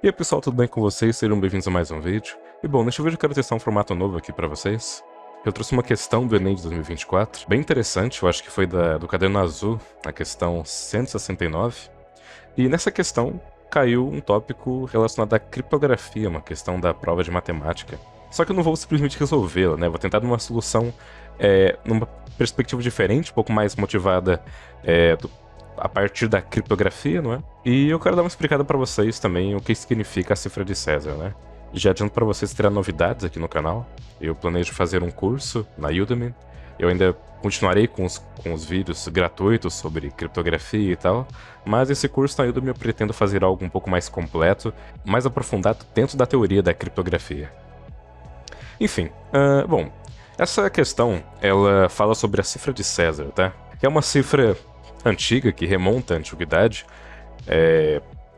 E aí pessoal, tudo bem com vocês? Sejam bem-vindos a mais um vídeo. E bom, neste vídeo eu quero testar um formato novo aqui pra vocês. Eu trouxe uma questão do Enem de 2024, bem interessante, eu acho que foi do Caderno Azul, a questão 169. E nessa questão caiu um tópico relacionado à criptografia, uma questão da prova de matemática. Só que eu não vou simplesmente resolvê-la, né? Vou tentar dar uma solução numa perspectiva diferente, um pouco mais motivada a partir da criptografia, não é? E eu quero dar uma explicada para vocês também o que significa a cifra de César, né? Já adianto para vocês terem novidades aqui no canal. Eu planejo fazer um curso na Udemy. Eu ainda continuarei com os vídeos gratuitos sobre criptografia e tal, mas esse curso na Udemy eu pretendo fazer algo um pouco mais completo, mais aprofundado dentro da teoria da criptografia. Enfim, bom, essa questão, ela fala sobre a cifra de César, tá? Que é uma cifra antiga, que remonta à antiguidade.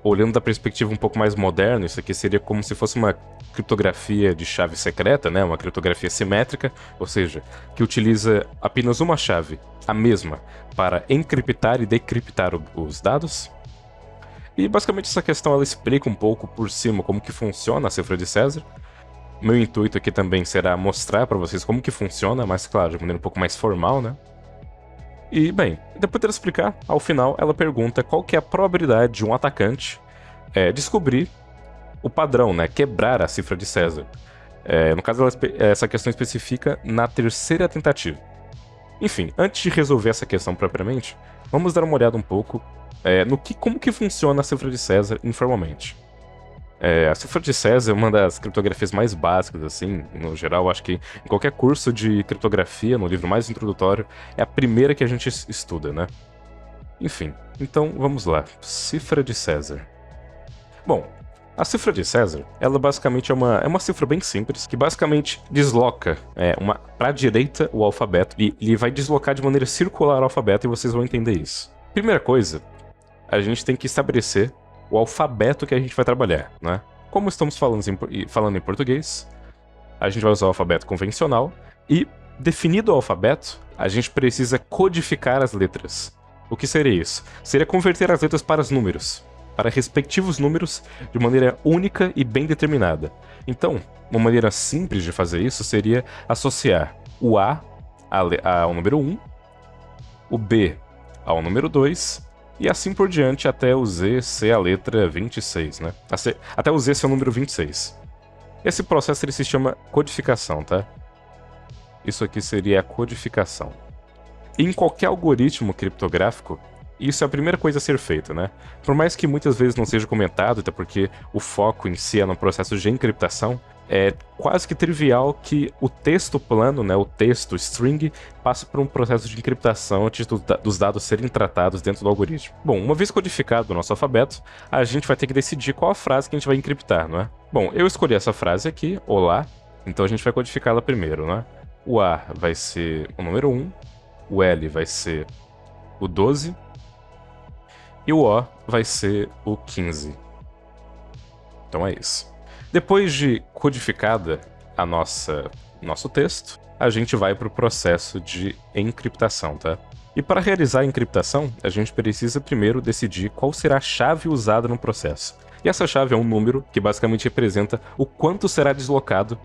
Olhando da perspectiva um pouco mais moderna, isso aqui seria como se fosse uma criptografia de chave secreta, né? Uma criptografia simétrica, ou seja, que utiliza apenas uma chave, a mesma, para encriptar e decriptar os dados. E basicamente essa questão ela explica um pouco por cima como que funciona a cifra de César. Meu intuito aqui também será mostrar para vocês como que funciona, mas claro, de maneira um pouco mais formal, né? E, bem, depois dela explicar, ao final ela pergunta qual que é a probabilidade de um atacante descobrir o padrão, né, quebrar a cifra de César. No caso, essa questão especifica na terceira tentativa. Enfim, antes de resolver essa questão propriamente, vamos dar uma olhada um pouco como que funciona a cifra de César informalmente. A cifra de César é uma das criptografias mais básicas, assim, no geral, acho que em qualquer curso de criptografia, no livro mais introdutório, é a primeira que a gente estuda, né? Enfim, então vamos lá. Cifra de César. Bom, a cifra de César, ela basicamente é uma cifra bem simples, que basicamente desloca para a direita o alfabeto, e ele vai deslocar de maneira circular o alfabeto, e vocês vão entender isso. Primeira coisa, a gente tem que estabelecer o alfabeto que a gente vai trabalhar, né? Como estamos falando em português, a gente vai usar o alfabeto convencional e, definido o alfabeto, a gente precisa codificar as letras. O que seria isso? Seria converter as letras para os números, para respectivos números de maneira única e bem determinada. Então, uma maneira simples de fazer isso seria associar o A ao número 1, o B ao número 2, e assim por diante até o Z ser a letra 26, né? Até o Z ser o número 26. Esse processo ele se chama codificação, tá? Isso aqui seria a codificação. E em qualquer algoritmo criptográfico, isso é a primeira coisa a ser feita, né? Por mais que muitas vezes não seja comentado, até porque o foco em si é no processo de encriptação, é quase que trivial que o texto plano, né, o texto string, passe por um processo de encriptação antes dos dados serem tratados dentro do algoritmo. Bom, uma vez codificado o nosso alfabeto, a gente vai ter que decidir qual a frase que a gente vai encriptar, não é? Bom, eu escolhi essa frase aqui, olá, então a gente vai codificá-la primeiro, né? O A vai ser o número 1, o L vai ser o 12, e o O vai ser o 15. Então é isso. Depois de codificada nosso texto, a gente vai para o processo de encriptação, tá? E para realizar a encriptação, a gente precisa primeiro decidir qual será a chave usada no processo. E essa chave é um número que basicamente representa o quanto será deslocado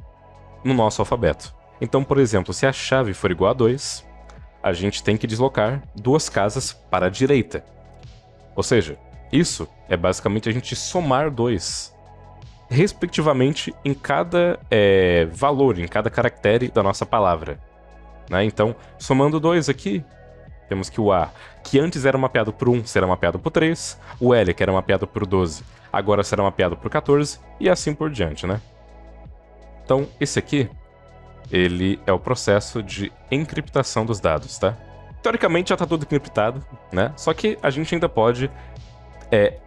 no nosso alfabeto. Então, por exemplo, se a chave for igual a 2, a gente tem que deslocar 2 casas para a direita. Ou seja, isso é basicamente a gente somar 2, respectivamente em cada valor, em cada caractere da nossa palavra, né? Então, somando 2 aqui, temos que o A, que antes era mapeado por 1, será mapeado por 3, o L, que era mapeado por 12, agora será mapeado por 14, e assim por diante, né? Então, esse aqui, ele é o processo de encriptação dos dados, tá? Teoricamente já está tudo encriptado, né? Só que a gente ainda pode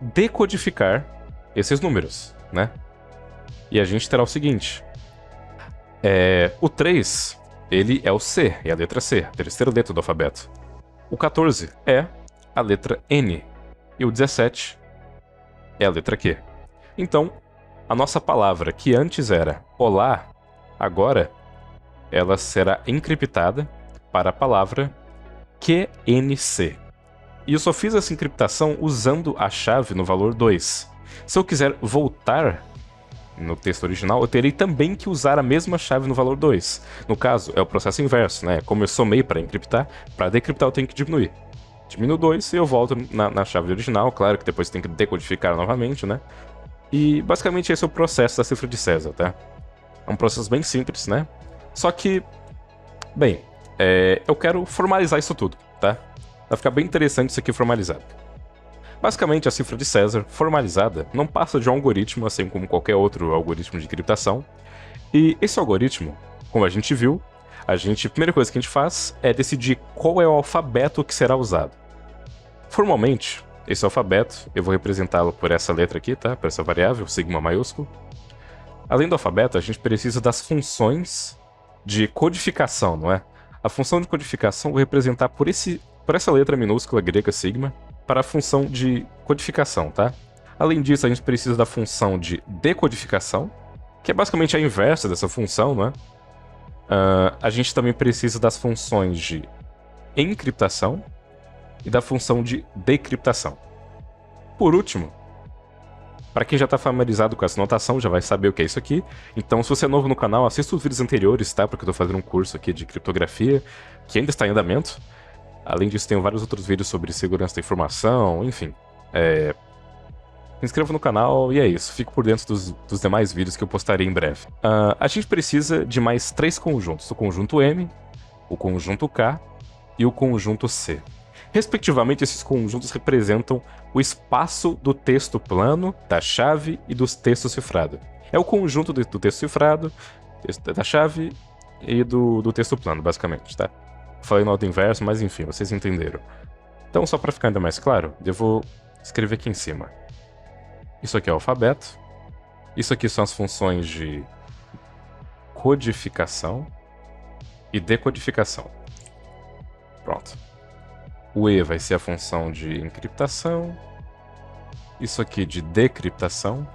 decodificar esses números, né? E a gente terá o seguinte. O 3, ele é o C, é a letra C, a terceira letra do alfabeto. O 14 é a letra N. E o 17 é a letra Q. Então, a nossa palavra, que antes era olá, agora ela será encriptada para a palavra QNC. E eu só fiz essa encriptação usando a chave no valor 2. Se eu quiser voltar no texto original, eu terei também que usar a mesma chave no valor 2. No caso, é o processo inverso, né? Como eu somei para decriptar eu tenho que diminuir. Diminuo 2 e eu volto na chave original, claro que depois tem que decodificar novamente, né? E basicamente esse é o processo da cifra de César, tá? É um processo bem simples, né? Só que, bem, eu quero formalizar isso tudo, tá? Vai ficar bem interessante isso aqui formalizado. Basicamente, a cifra de César, formalizada, não passa de um algoritmo, assim como qualquer outro algoritmo de encriptação. E esse algoritmo, como a gente viu, a primeira coisa que a gente faz é decidir qual é o alfabeto que será usado. Formalmente, esse alfabeto, eu vou representá-lo por essa letra aqui, tá? Por essa variável, sigma maiúsculo. Além do alfabeto, a gente precisa das funções de codificação, não é? A função de codificação eu vou representar por essa letra minúscula grega sigma, para a função de codificação, tá? Além disso, a gente precisa da função de decodificação, que é basicamente a inversa dessa função, né? A gente também precisa das funções de encriptação e da função de decriptação. Por último, para quem já está familiarizado com essa notação, já vai saber o que é isso aqui. Então, se você é novo no canal, assista os vídeos anteriores, tá? Porque eu estou fazendo um curso aqui de criptografia, que ainda está em andamento. Além disso, tenho vários outros vídeos sobre segurança da informação, enfim. Se inscreva no canal e é isso. Fico por dentro dos demais vídeos que eu postarei em breve. A gente precisa de mais 3 conjuntos. O conjunto M, o conjunto K e o conjunto C. Respectivamente, esses conjuntos representam o espaço do texto plano, da chave e dos textos cifrados. É o conjunto do texto cifrado, da chave e do texto plano, basicamente, tá? Falei no ordem inverso, mas enfim, vocês entenderam. Então, só para ficar ainda mais claro, eu vou escrever aqui em cima. Isso aqui é o alfabeto. Isso aqui são as funções de codificação e decodificação. Pronto. O E vai ser a função de encriptação. Isso aqui de decriptação.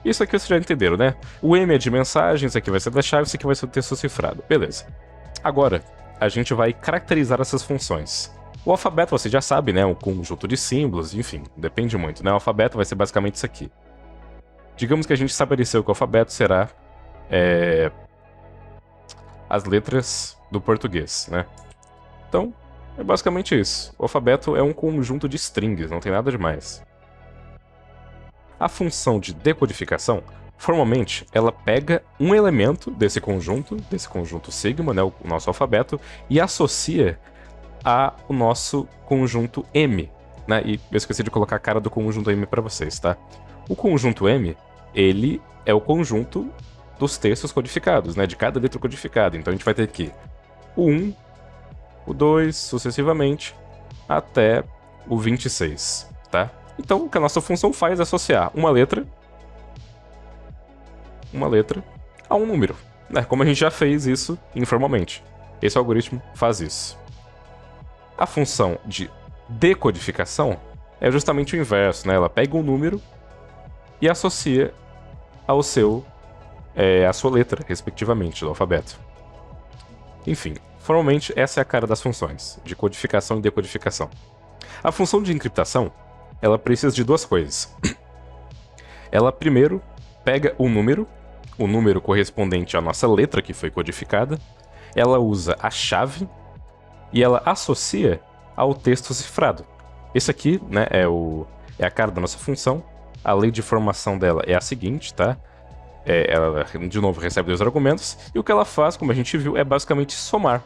Isso aqui vocês já entenderam, né? O M é de mensagem, isso aqui vai ser da chave, isso aqui vai ser o texto cifrado. Beleza. Agora, a gente vai caracterizar essas funções. O alfabeto você já sabe, né? Um conjunto de símbolos, enfim, depende muito, né? O alfabeto vai ser basicamente isso aqui. Digamos que a gente estabeleceu que o alfabeto será as letras do português, né? Então, é basicamente isso. O alfabeto é um conjunto de strings, não tem nada demais. A função de decodificação, formalmente, ela pega um elemento desse conjunto sigma, né, o nosso alfabeto, e associa ao nosso conjunto M, né? E eu esqueci de colocar a cara do conjunto M para vocês, tá? O conjunto M, ele é o conjunto dos textos codificados, né? De cada letra codificada. Então a gente vai ter aqui o 1, o 2, sucessivamente, até o 26, tá? Então o que a nossa função faz é associar uma letra a um número, né? Como a gente já fez isso informalmente. Esse algoritmo faz isso. A função de decodificação é justamente o inverso, né? Ela pega um número e associa ao a sua letra, respectivamente, do alfabeto. Enfim, formalmente essa é a cara das funções, de codificação e decodificação. A função de encriptação, ela precisa de duas coisas. Ela primeiro pega o número correspondente à nossa letra que foi codificada, ela usa a chave e ela associa ao texto cifrado. Esse aqui, né, é a cara da nossa função. A lei de formação dela é a seguinte, tá? Ela, de novo, recebe 2 argumentos, e o que ela faz, como a gente viu, é basicamente somar.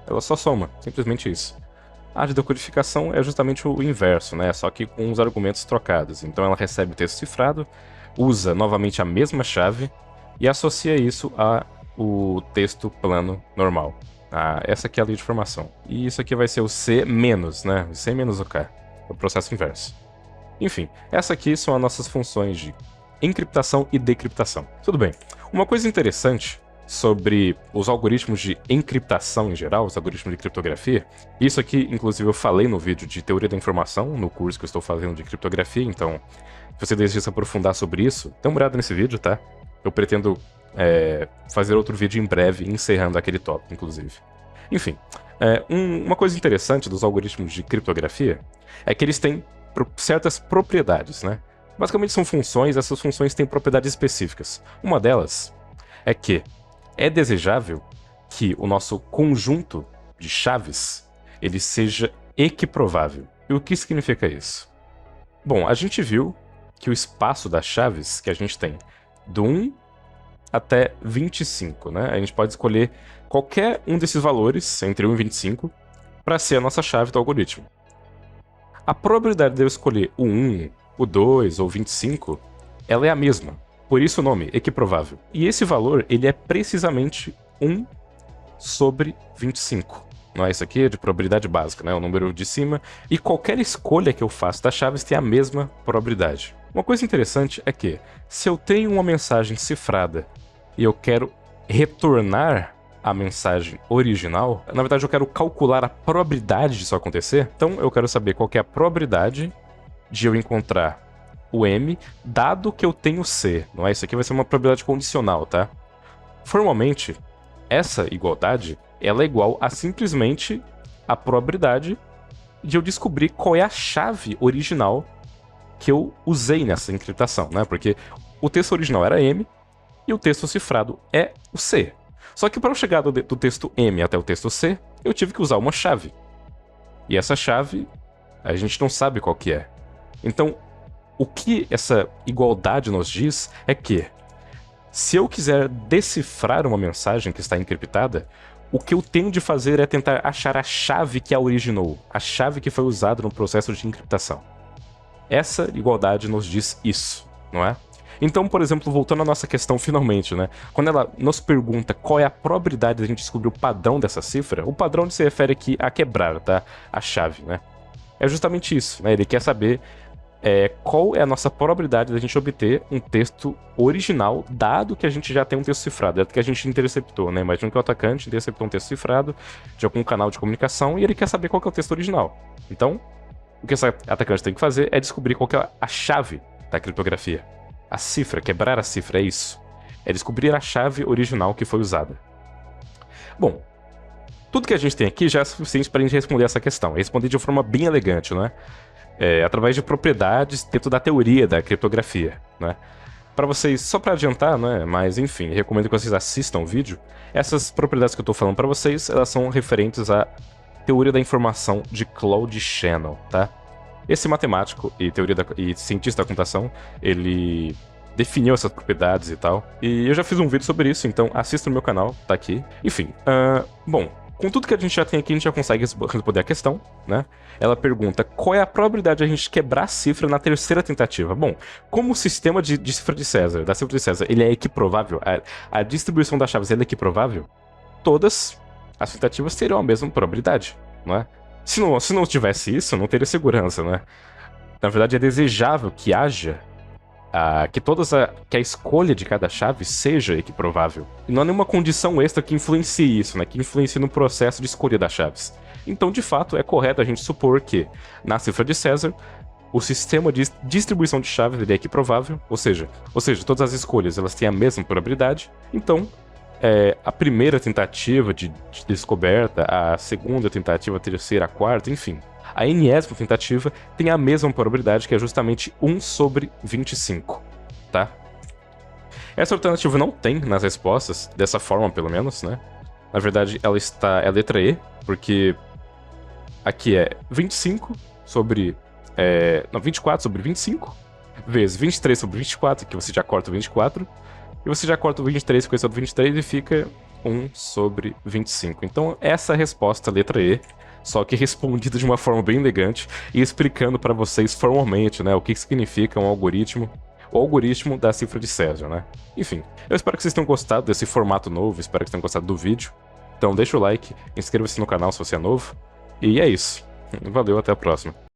Ela só soma, simplesmente isso. A de decodificação é justamente o inverso, né? Só que com os argumentos trocados. Então ela recebe o texto cifrado, usa novamente a mesma chave e associa isso ao texto plano normal. Essa aqui é a lei de formação. E isso aqui vai ser o C menos, né? O C menos o K. O processo inverso. Enfim, essas aqui são as nossas funções de encriptação e decriptação. Tudo bem. Uma coisa interessante sobre os algoritmos de encriptação em geral, os algoritmos de criptografia, isso aqui, inclusive, eu falei no vídeo de teoria da informação, no curso que eu estou fazendo de criptografia, então, se você deseja se aprofundar sobre isso, dê uma olhada nesse vídeo, tá? Eu pretendo fazer outro vídeo em breve, encerrando aquele tópico, inclusive. Enfim, uma coisa interessante dos algoritmos de criptografia é que eles têm certas propriedades, né? Basicamente são funções, essas funções têm propriedades específicas. Uma delas é que é desejável que o nosso conjunto de chaves ele seja equiprovável. E o que significa isso? Bom, a gente viu que o espaço das chaves que a gente tem do 1 até 25, né? A gente pode escolher qualquer um desses valores, entre 1 e 25, para ser a nossa chave do algoritmo. A probabilidade de eu escolher o 1, o 2 ou 25, ela é a mesma. Por isso o nome, equiprovável. E esse valor, ele é precisamente 1 sobre 25. Não é isso aqui? É de probabilidade básica, né? O número de cima. E qualquer escolha que eu faço das chaves tem a mesma probabilidade. Uma coisa interessante é que, se eu tenho uma mensagem cifrada e eu quero retornar a mensagem original, na verdade eu quero calcular a probabilidade disso acontecer, então eu quero saber qual que é a probabilidade de eu encontrar o M, dado que eu tenho C. Não é? Isso aqui vai ser uma probabilidade condicional, tá? Formalmente, essa igualdade ela é igual a simplesmente a probabilidade de eu descobrir qual é a chave original que eu usei nessa encriptação, né? Porque o texto original era M e o texto cifrado é o C. Só que para eu chegar do texto M até o texto C, eu tive que usar uma chave. E essa chave, a gente não sabe qual que é. Então, o que essa igualdade nos diz é que, se eu quiser decifrar uma mensagem que está encriptada, o que eu tenho de fazer é tentar achar a chave que a originou, a chave que foi usada no processo de encriptação. Essa igualdade nos diz isso, não é? Então, por exemplo, voltando à nossa questão finalmente, né? Quando ela nos pergunta qual é a probabilidade de a gente descobrir o padrão dessa cifra, o padrão se refere aqui a quebrar, tá? A chave, né? É justamente isso, né? Ele quer saber qual é a nossa probabilidade de a gente obter um texto original, dado que a gente já tem um texto cifrado, dado que a gente interceptou, né? Imagina que o atacante interceptou um texto cifrado de algum canal de comunicação e ele quer saber qual que é o texto original. Então, o que esse atacante tem que fazer é descobrir qual que é a chave da criptografia. A cifra, quebrar a cifra, é isso. É descobrir a chave original que foi usada. Bom, tudo que a gente tem aqui já é suficiente para a gente responder essa questão. Responder de uma forma bem elegante, né? Através de propriedades dentro da teoria da criptografia, né? Para vocês, só para adiantar, né? Mas enfim, recomendo que vocês assistam o vídeo. Essas propriedades que eu estou falando para vocês, elas são referentes à teoria da informação de Claude Shannon, tá? Esse matemático e cientista da computação, ele definiu essas propriedades e tal. E eu já fiz um vídeo sobre isso, então assista no meu canal, tá aqui. Enfim, bom, com tudo que a gente já tem aqui, a gente já consegue responder a questão, né? Ela pergunta qual é a probabilidade de a gente quebrar a cifra na terceira tentativa. Bom, como o sistema de cifra de César, da cifra de César, ele é equiprovável, a distribuição das chaves é equiprovável, todas as tentativas terão a mesma probabilidade, não é? Se não tivesse isso, não teria segurança, né? Na verdade, é desejável que haja que a escolha de cada chave seja equiprovável. E não há nenhuma condição extra que influencie isso, né? Que influencie no processo de escolha das chaves. Então, de fato, é correto a gente supor que, na cifra de César, o sistema de distribuição de chaves ele é equiprovável, ou seja, todas as escolhas elas têm a mesma probabilidade. Então, a primeira tentativa de descoberta, a segunda tentativa, a terceira, a quarta, enfim, a enésima tentativa tem a mesma probabilidade, que é justamente 1 sobre 25, tá? Essa alternativa não tem nas respostas, dessa forma pelo menos, né? Na verdade, ela é a letra E, porque aqui é 25 sobre... 24 sobre 25, vezes 23 sobre 24, que você já corta o 24, e você já corta o 23 com esse outro 23 e fica 1 sobre 25. Então, essa é a resposta, letra E, só que respondida de uma forma bem elegante e explicando para vocês formalmente, né, o que significa um algoritmo, o algoritmo da cifra de César, né? Enfim, eu espero que vocês tenham gostado desse formato novo, espero que vocês tenham gostado do vídeo. Então deixa o like, inscreva-se no canal se você é novo, e é isso. Valeu, até a próxima.